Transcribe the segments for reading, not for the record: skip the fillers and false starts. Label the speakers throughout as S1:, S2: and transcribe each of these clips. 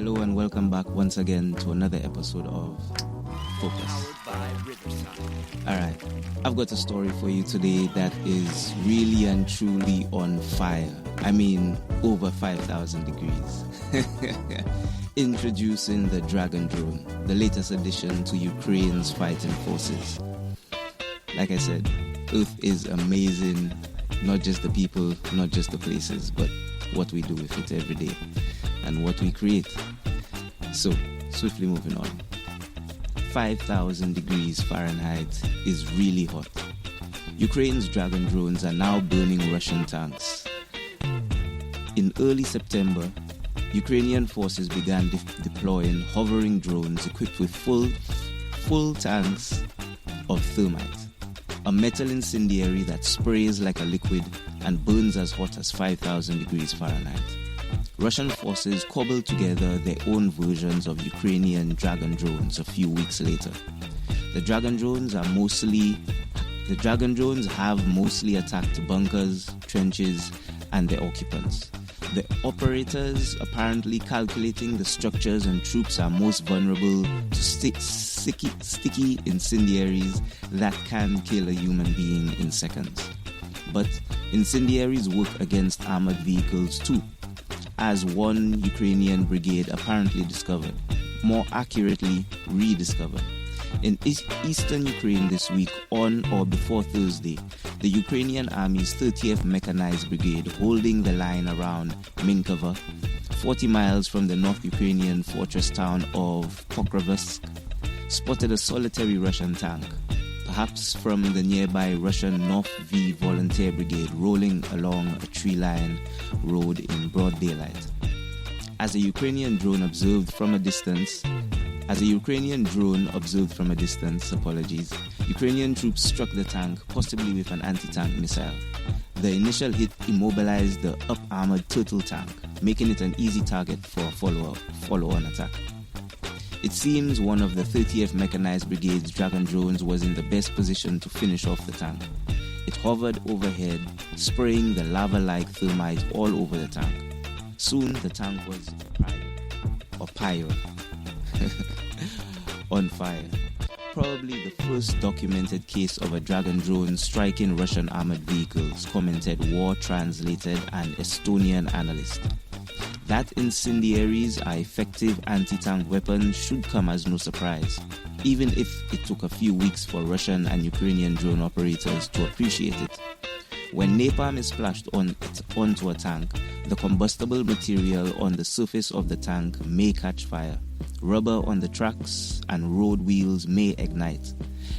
S1: Hello and welcome back once again to another episode of Focus. Alright, I've got a story for you today that is really and truly on fire. I mean, over 5,000 degrees. Introducing the Dragon Drone, the latest addition to Ukraine's fighting forces. Like I said, Earth is amazing, not just the people, not just the places, but what we do with it every day and what we create. So, swiftly moving on. 5,000 degrees Fahrenheit is really hot. Ukraine's Dragon drones are now burning Russian tanks. In early September, Ukrainian forces began deploying hovering drones equipped with full tanks of thermite, a metal incendiary that sprays like a liquid and burns as hot as 5,000 degrees Fahrenheit. Russian forces cobbled together their own versions of Ukrainian Dragon drones a few weeks later. The Dragon drones have mostly attacked bunkers, trenches, and their occupants. The operators apparently calculating the structures and troops are most vulnerable to sticky incendiaries that can kill a human being in seconds. But incendiaries work against armored vehicles too, as one Ukrainian brigade apparently discovered, more accurately rediscovered. In eastern Ukraine this week, on or before Thursday, the Ukrainian Army's 30th Mechanized Brigade, holding the line around Minkovo, 40 miles from the North Ukrainian fortress town of Pokrovsk, spotted a solitary Russian tank, perhaps from the nearby Russian North V Volunteer Brigade, rolling along a tree-lined road in broad daylight. As a Ukrainian drone observed from a distance, Ukrainian troops struck the tank, possibly with an anti-tank missile. The initial hit immobilized the up-armored turtle tank, making it an easy target for a follow-on attack. It seems one of the 30th Mechanized Brigade's Dragon drones was in the best position to finish off the tank. It hovered overhead, spraying the lava-like thermite all over the tank. Soon the tank was on fire. Probably the first documented case of a Dragon drone striking Russian armored vehicles, commented War Translated and Estonian analyst. That incendiaries are effective anti-tank weapons should come as no surprise, even if it took a few weeks for Russian and Ukrainian drone operators to appreciate it. When napalm is splashed onto a tank, the combustible material on the surface of the tank may catch fire. Rubber on the tracks and road wheels may ignite.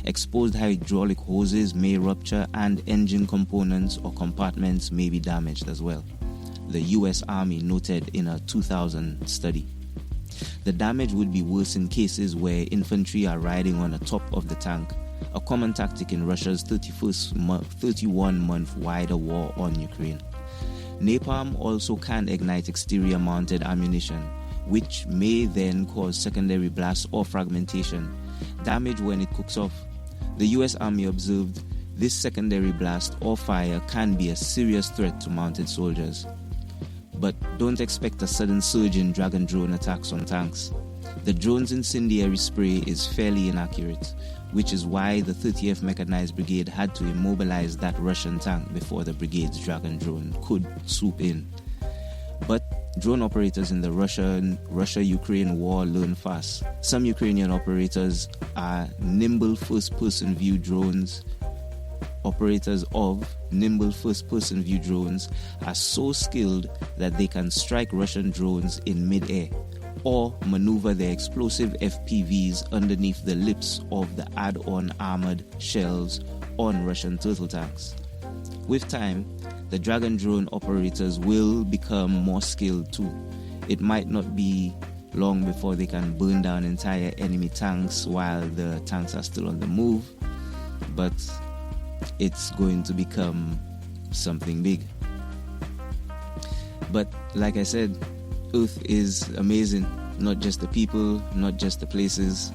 S1: Exposed hydraulic hoses may rupture, and engine components or compartments may be damaged as well, the US Army noted in a 2000 study. The damage would be worse in cases where infantry are riding on the top of the tank, a common tactic in Russia's 31-month wider war on Ukraine. Napalm also can ignite exterior-mounted ammunition, which may then cause secondary blast or fragmentation, damage when it cooks off. The US Army observed this secondary blast or fire can be a serious threat to mounted soldiers. But don't expect a sudden surge in Dragon drone attacks on tanks. The drone's incendiary spray is fairly inaccurate, which is why the 30th Mechanized Brigade had to immobilize that Russian tank before the brigade's Dragon drone could swoop in. But drone operators in the Russia-Ukraine war learn fast. Some Ukrainian operators are nimble first-person view drones. Operators of nimble first-person view drones are so skilled that they can strike Russian drones in mid-air or maneuver their explosive FPVs underneath the lips of the add-on armored shells on Russian turtle tanks. With time, the Dragon drone operators will become more skilled too. It might not be long before they can burn down entire enemy tanks while the tanks are still on the move, but it's going to become something big. But like I said, Earth is amazing. Not just the people, not just the places,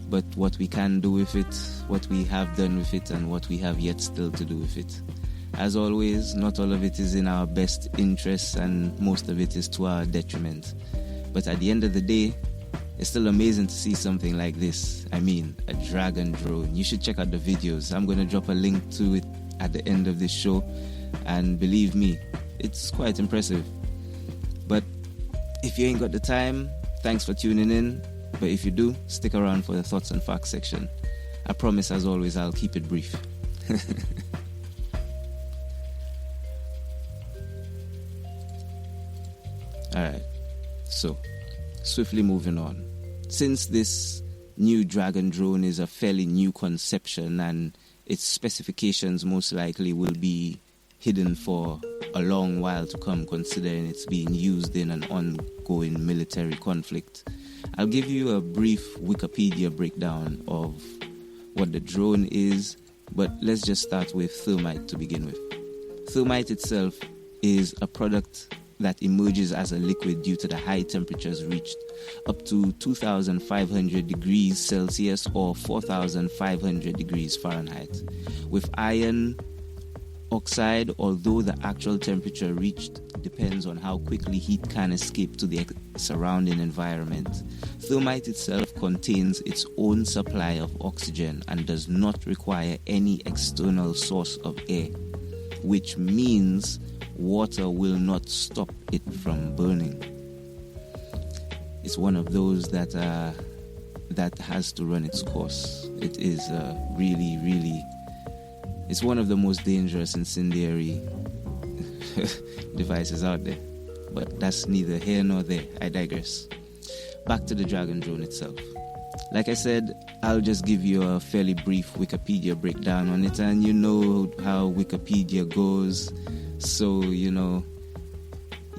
S1: but what we can do with it, what we have done with it, and what we have yet still to do with it. As always, not all of it is in our best interests, and most of it is to our detriment. But at the end of the day, it's still amazing to see something like this. I mean, a Dragon drone. You should check out the videos. I'm going to drop a link to it at the end of this show. And believe me, it's quite impressive. But if you ain't got the time, thanks for tuning in. But if you do, stick around for the thoughts and facts section. I promise, as always, I'll keep it brief. Alright, so swiftly moving on. Since this new Dragon drone is a fairly new conception and its specifications most likely will be hidden for a long while to come, considering it's being used in an ongoing military conflict, I'll give you a brief Wikipedia breakdown of what the drone is, but let's just start with thermite to begin with. Thermite itself is a product that emerges as a liquid due to the high temperatures reached up to 2,500 degrees Celsius or 4,500 degrees Fahrenheit. With iron oxide, although the actual temperature reached depends on how quickly heat can escape to the surrounding environment. Thermite itself contains its own supply of oxygen and does not require any external source of air, which means water will not stop it from burning. It's one of those that has to run its course. It is really it's one of the most dangerous incendiary devices out there. But that's neither here nor there. I digress. Back to the Dragon drone itself. Like I said, I'll just give you a fairly brief Wikipedia breakdown on it, and you know how Wikipedia goes. So, you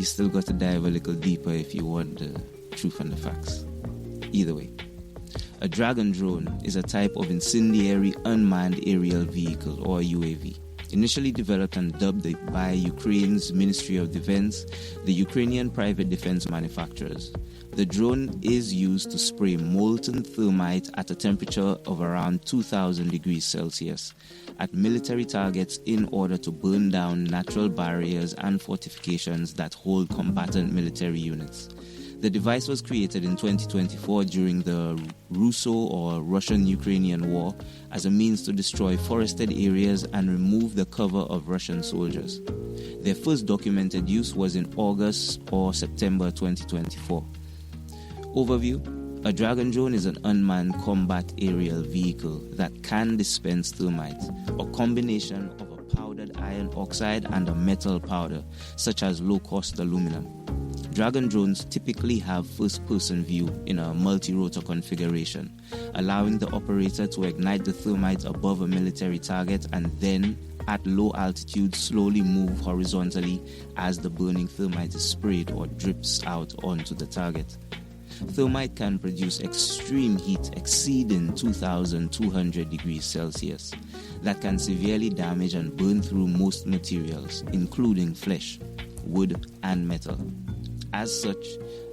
S1: still got to dive a little deeper if you want the truth and the facts. Either way, a Dragon drone is a type of incendiary unmanned aerial vehicle, or UAV. Initially developed and dubbed by Ukraine's Ministry of Defense, the Ukrainian private defense manufacturers. The drone is used to spray molten thermite at a temperature of around 2,000 degrees Celsius at military targets in order to burn down natural barriers and fortifications that hold combatant military units. The device was created in 2024 during the Russo or Russian-Ukrainian War as a means to destroy forested areas and remove the cover of Russian soldiers. Their first documented use was in August or September 2024. Overview: a Dragon drone is an unmanned combat aerial vehicle that can dispense thermite, a combination of a powdered iron oxide and a metal powder, such as low-cost aluminum. Dragon drones typically have first-person view in a multi-rotor configuration, allowing the operator to ignite the thermite above a military target and then, at low altitude, slowly move horizontally as the burning thermite is sprayed or drips out onto the target. Thermite can produce extreme heat exceeding 2,200 degrees Celsius that can severely damage and burn through most materials, including flesh, wood, and metal. As such,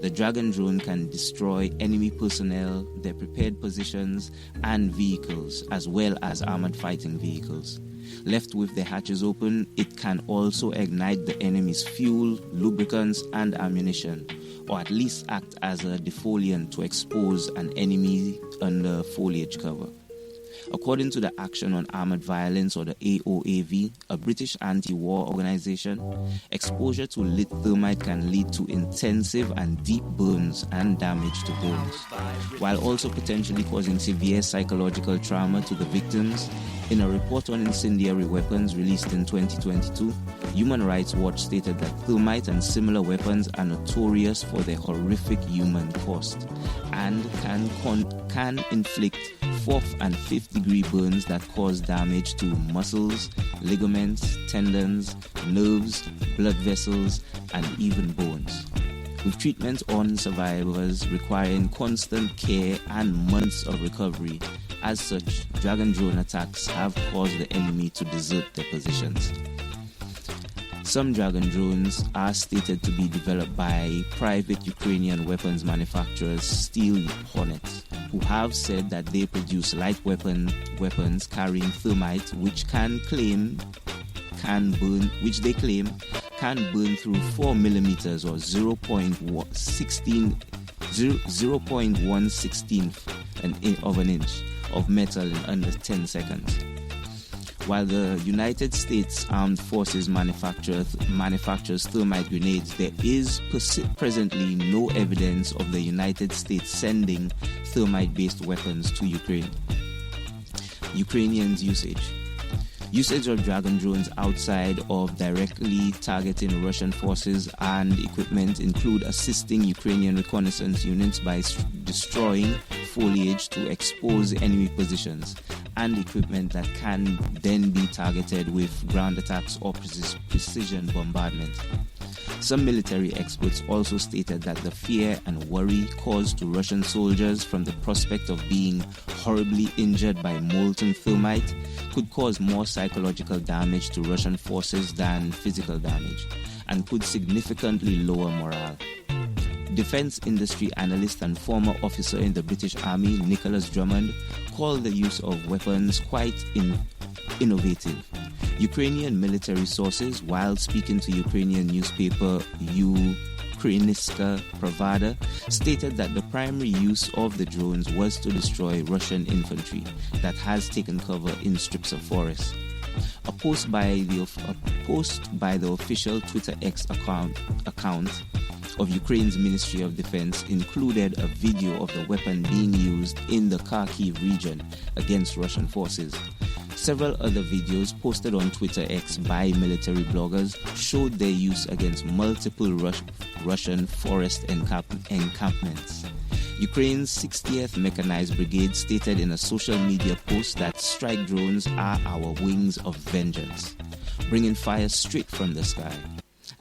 S1: the Dragon drone can destroy enemy personnel, their prepared positions, and vehicles, as well as armored fighting vehicles. Left with the hatches open, it can also ignite the enemy's fuel, lubricants, and ammunition, or at least act as a defoliant to expose an enemy under foliage cover. According to the Action on Armored Violence, or the AOAV, a British anti-war organization, exposure to lit thermite can lead to intensive and deep burns and damage to bones, while also potentially causing severe psychological trauma to the victims. In a report on incendiary weapons released in 2022, Human Rights Watch stated that thermite and similar weapons are notorious for their horrific human cost and can inflict 4th and 5th degree burns that cause damage to muscles, ligaments, tendons, nerves, blood vessels, and even bones. With treatment on survivors requiring constant care and months of recovery. As such, Dragon drone attacks have caused the enemy to desert their positions. Some Dragon drones are stated to be developed by private Ukrainian weapons manufacturers Steel Hornet, who have said that they produce light weapons carrying thermite, which they claim can burn through 4 millimeters or 0.16 0.1/16 of an inch of metal in under 10 seconds. While the United States Armed Forces manufactures thermite grenades, there is presently no evidence of the United States sending thermite-based weapons to Ukraine. Ukrainians' usage of Dragon drones outside of directly targeting Russian forces and equipment include assisting Ukrainian reconnaissance units by destroying foliage to expose enemy positions and equipment that can then be targeted with ground attacks or precision bombardment. Some military experts also stated that the fear and worry caused to Russian soldiers from the prospect of being horribly injured by molten thermite could cause more psychological damage to Russian forces than physical damage and could significantly lower morale. Defense industry analyst and former officer in the British Army, Nicholas Drummond, called the use of weapons quite innovative. Ukrainian military sources, while speaking to Ukrainian newspaper Ukrainska Pravda, stated that the primary use of the drones was to destroy Russian infantry that has taken cover in strips of forest. A post by the official Twitter X account of Ukraine's Ministry of Defense included a video of the weapon being used in the Kharkiv region against Russian forces. Several other videos posted on Twitter X by military bloggers showed their use against multiple Russian forest encampments. Ukraine's 60th Mechanized Brigade stated in a social media post that strike drones are our wings of vengeance, bringing fire straight from the sky,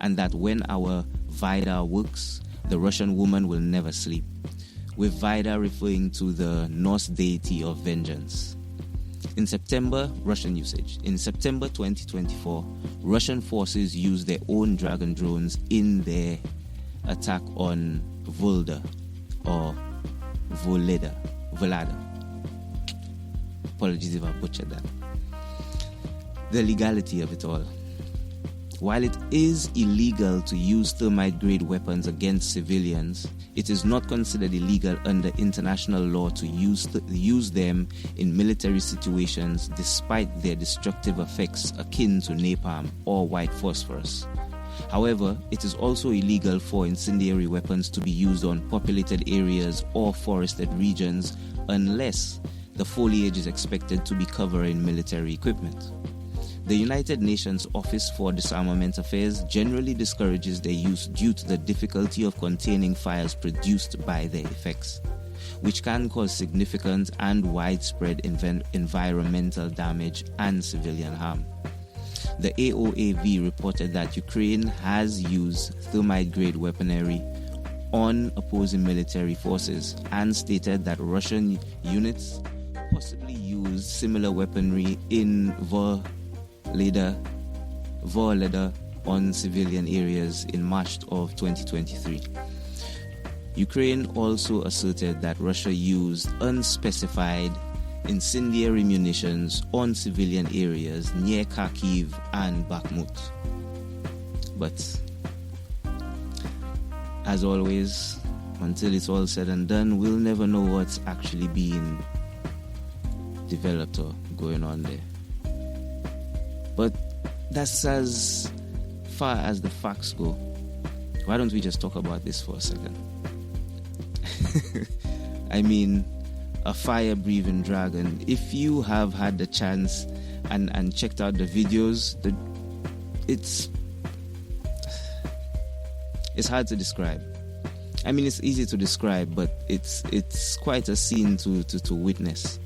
S1: and that when our Vaida works, the Russian woman will never sleep, with Vaida referring to the Norse deity of vengeance. In September 2024, Russian forces used their own Dragon drones in their attack on Volda or Volada. Apologies if I butchered that. The legality of it all. While it is illegal to use thermite-grade weapons against civilians, it is not considered illegal under international law to use them in military situations despite their destructive effects akin to napalm or white phosphorus. However, it is also illegal for incendiary weapons to be used on populated areas or forested regions unless the foliage is expected to be covering military equipment. The United Nations Office for Disarmament Affairs generally discourages their use due to the difficulty of containing fires produced by their effects, which can cause significant and widespread environmental damage and civilian harm. The AOAV reported that Ukraine has used thermite-grade weaponry on opposing military forces and stated that Russian units possibly used similar weaponry in Volodya on civilian areas in March of 2023. Ukraine also asserted that Russia used unspecified incendiary munitions on civilian areas near Kharkiv and Bakhmut. But as always, until it's all said and done, we'll never know what's actually being developed or going on there. But that's as far as the facts go. Why don't we just talk about this for a second? I mean, a fire-breathing dragon. If you have had the chance and checked out the videos, it's hard to describe. I mean, it's easy to describe, but it's quite a scene to witness.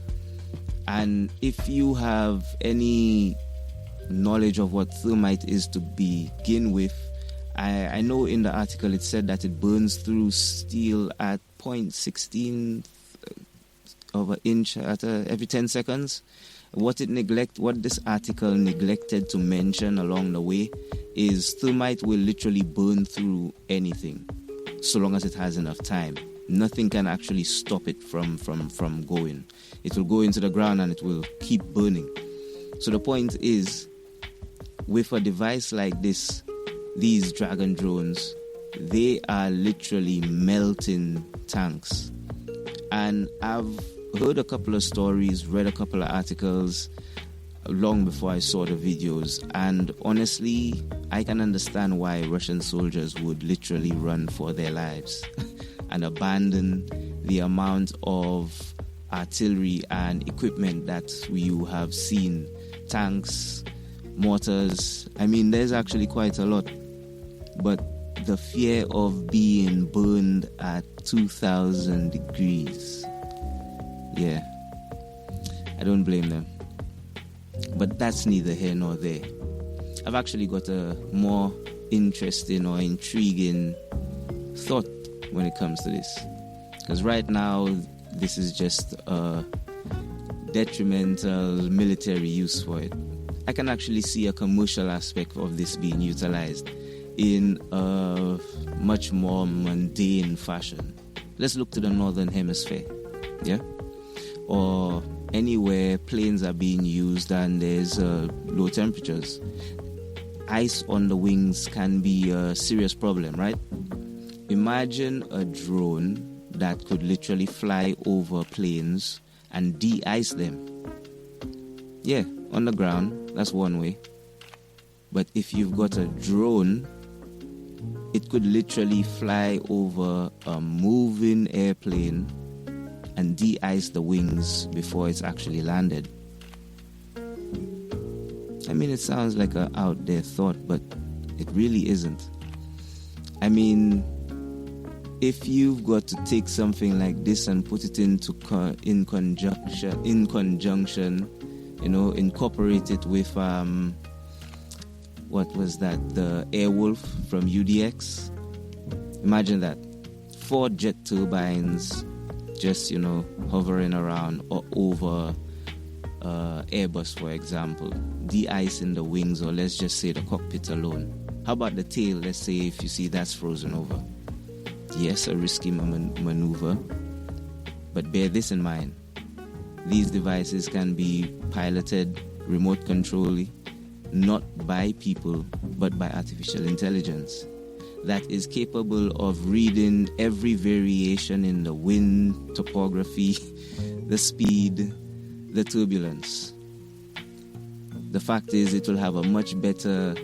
S1: And if you have any knowledge of what thermite is to begin with, I know in the article it said that it burns through steel at 0.16 of an inch every 10 seconds. What this article neglected to mention along the way is thermite will literally burn through anything so long as it has enough time. Nothing can actually stop it from going. It will go into the ground and it will keep burning. So the point is, with a device like this, these Dragon drones, they are literally melting tanks. And I've heard a couple of stories, read a couple of articles long before I saw the videos, and honestly, I can understand why Russian soldiers would literally run for their lives and abandon the amount of artillery and equipment that you have seen. Tanks, mortars, I mean, there's actually quite a lot. But the fear of being burned at 2,000 degrees, yeah, I don't blame them. But that's neither here nor there. I've actually got a more interesting or intriguing thought when it comes to this. Because right now, this is just a detrimental military use for it. I can actually see a commercial aspect of this being utilized in a much more mundane fashion. Let's look to the Northern Hemisphere, yeah? Or anywhere planes are being used and there's low temperatures. Ice on the wings can be a serious problem, right? Imagine a drone that could literally fly over planes and de-ice them. Yeah, on the ground, that's one way. But if you've got a drone, it could literally fly over a moving airplane and de-ice the wings before it's actually landed. I mean, it sounds like an out there thought, but it really isn't. I mean, if you've got to take something like this and put it in conjunction, you know, incorporate it with what was that? The Airwolf from UDX. Imagine that. 4 jet turbines just, you know, hovering around or over Airbus, for example, de-icing the wings, or let's just say the cockpit alone. How about the tail? Let's say if you see that's frozen over. Yes, a risky maneuver, but bear this in mind. These devices can be piloted, remote controlled, not by people, but by artificial intelligence that is capable of reading every variation in the wind, topography, the speed, the turbulence. The fact is, it will have a much better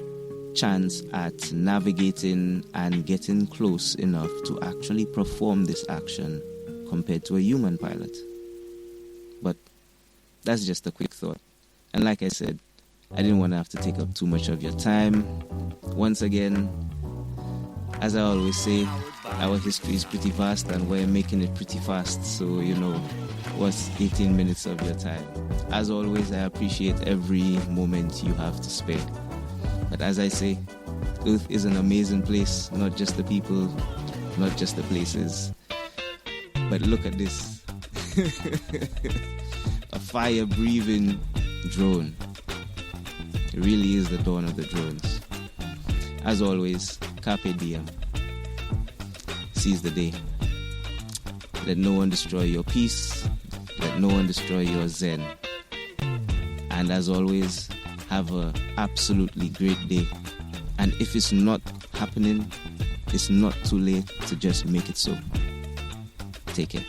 S1: chance at navigating and getting close enough to actually perform this action compared to a human pilot. But that's just a quick thought. And like I said, I didn't want to have to take up too much of your time. Once again, as I always say, our history is pretty vast and we're making it pretty fast. So, you know, what's 18 minutes of your time? As always, I appreciate every moment you have to spare. But as I say, Earth is an amazing place, not just the people, not just the places. But look at this. A fire-breathing drone. It really is the dawn of the drones. As always, carpe diem. Seize the day. Let no one destroy your peace. Let no one destroy your zen. And as always, have an absolutely great day. And if it's not happening, it's not too late to just make it so. Take care.